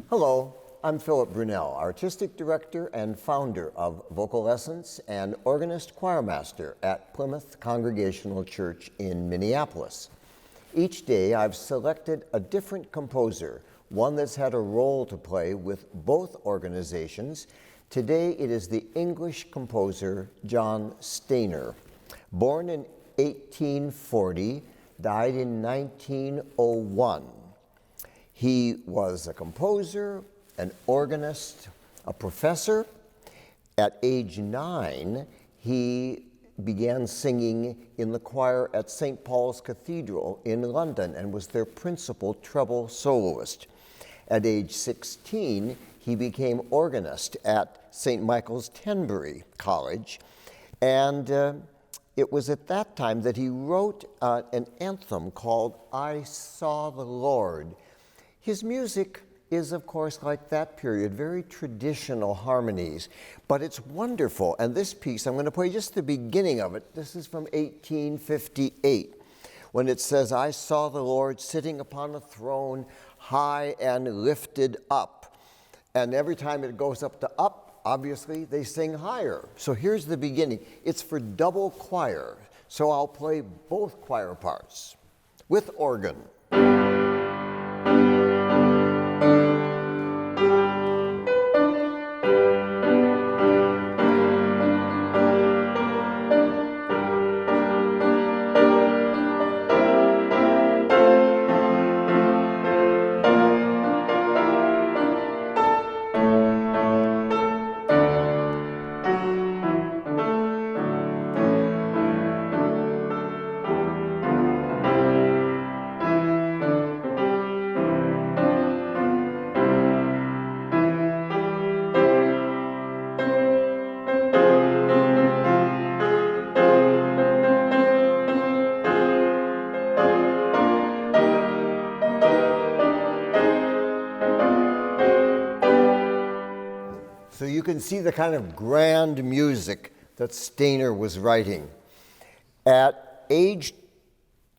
Hello, I'm Philip Brunelle, Artistic Director and founder of Vocal Lessons and organist choirmaster at Plymouth Congregational Church in Minneapolis. Each day I've selected a different composer, one that's had a role to play with both organizations. Today it is the English composer John Stainer. Born in 1840, died in 1901. He was a composer, an organist, a professor. At age 9, he began singing in the choir at St. Paul's Cathedral in London and was their principal treble soloist. At age 16, he became organist at St. Michael's Tenbury College, and it was at that time that he wrote an anthem called "I Saw the Lord." His music is, of course, like that period, very traditional harmonies, but it's wonderful. And this piece, I'm going to play just the beginning of it. This is from 1858, when it says, "I saw the Lord sitting upon a throne, high and lifted up." And every time it goes up to up, obviously, they sing higher. So here's the beginning. It's for double choir, so I'll play both choir parts with organ. So you can see the kind of grand music that Stainer was writing. At age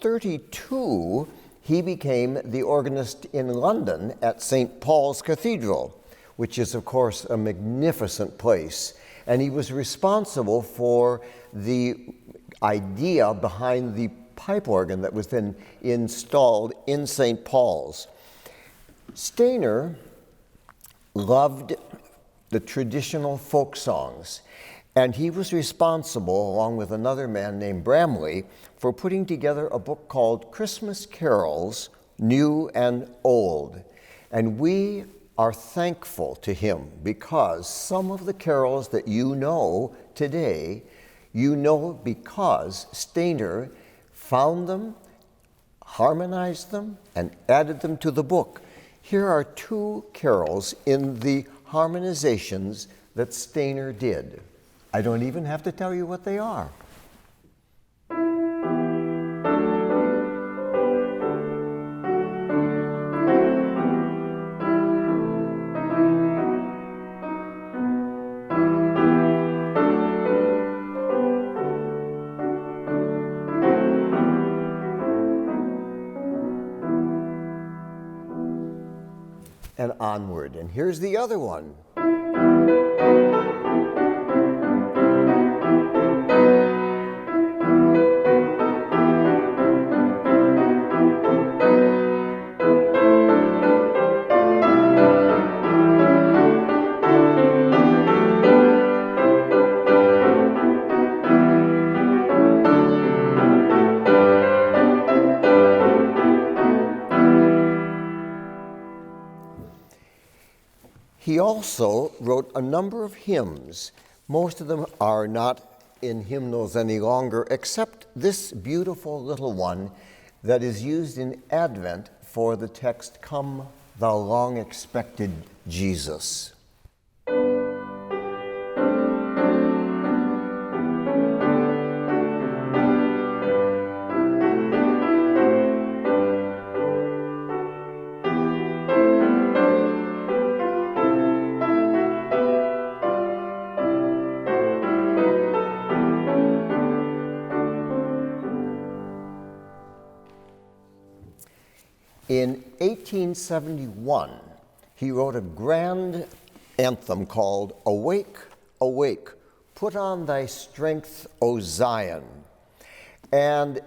32, he became the organist in London at St. Paul's Cathedral, which is, of course, a magnificent place. And he was responsible for the idea behind the pipe organ that was then installed in St. Paul's. Stainer loved the traditional folk songs, and he was responsible, along with another man named Bramley, for putting together a book called Christmas Carols, New and Old. And we are thankful to him because some of the carols that you know today, you know because Stainer found them, harmonized them, and added them to the book. Here are two carols in the harmonizations that Stainer did. I don't even have to tell you what they are. And onward. And here's the other one. He also wrote a number of hymns. Most of them are not in hymnals any longer, except this beautiful little one that is used in Advent for the text, "Come, thou long-expected Jesus." In 1871, he wrote a grand anthem called Awake, Awake, Put on Thy Strength, O Zion. And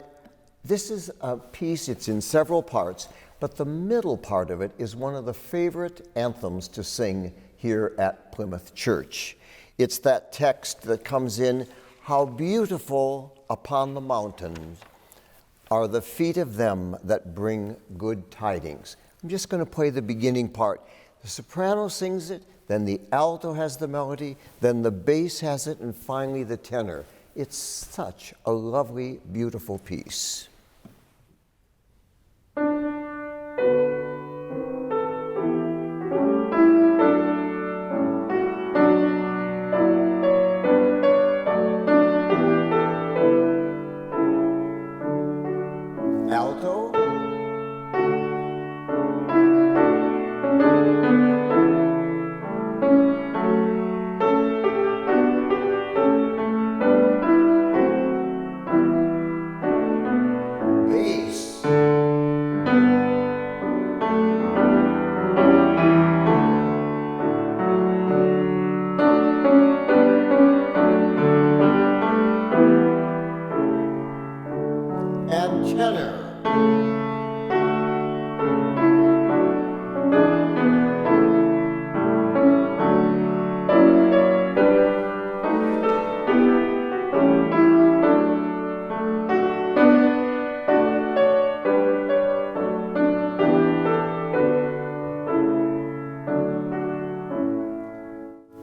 this is a piece, it's in several parts, but the middle part of it is one of the favorite anthems to sing here at Plymouth Church. It's that text that comes in, how beautiful upon the mountains are the feet of them that bring good tidings. I'm just going to play the beginning part. The soprano sings it, then the alto has the melody, then the bass has it, and finally the tenor. It's such a lovely, beautiful piece. Alto. Bass. And tenor.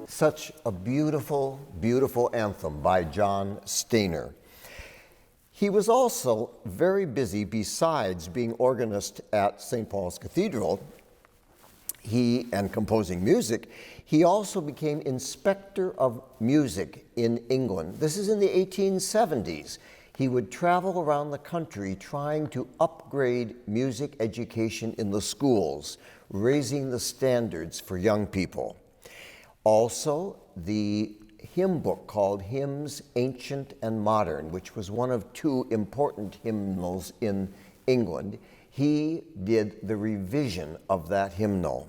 Such a beautiful, beautiful anthem by John Stainer. He was also very busy besides being organist at St. Paul's Cathedral. And composing music, he also became inspector of music in England. This is in the 1870s. He would travel around the country trying to upgrade music education in the schools, raising the standards for young people. Also, the hymn book called Hymns Ancient and Modern, which was one of two important hymnals in England, he did the revision of that hymnal.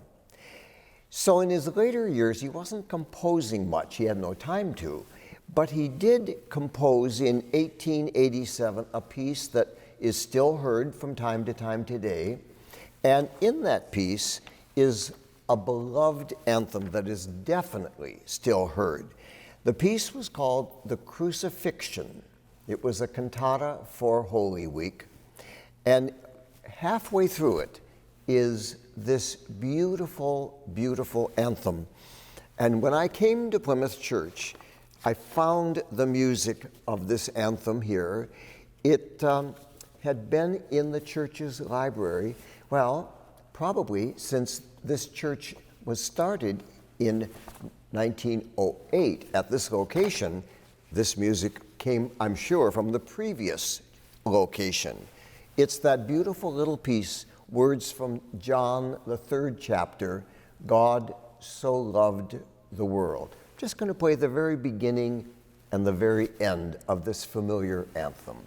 So in his later years, he wasn't composing much. He had no time to. But he did compose in 1887 a piece that is still heard from time to time today. And in that piece is a beloved anthem that is definitely still heard. The piece was called The Crucifixion. It was a cantata for Holy Week. And halfway through it is this beautiful, beautiful anthem. And when I came to Plymouth Church, I found the music of this anthem here. It had been in the church's library, well, probably since this church was started in 1908 at this location. This music came, I'm sure, from the previous location. It's that beautiful little piece, words from John, the 3rd chapter, God so loved the world. Just going to play the very beginning and the very end of this familiar anthem.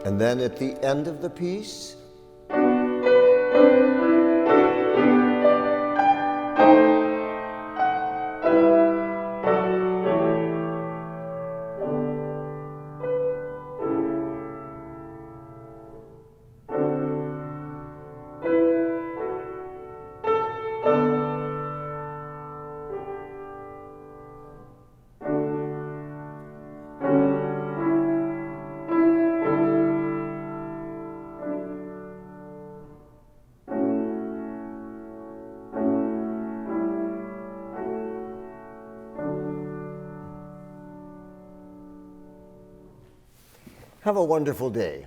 And then at the end of the piece, Have a wonderful day.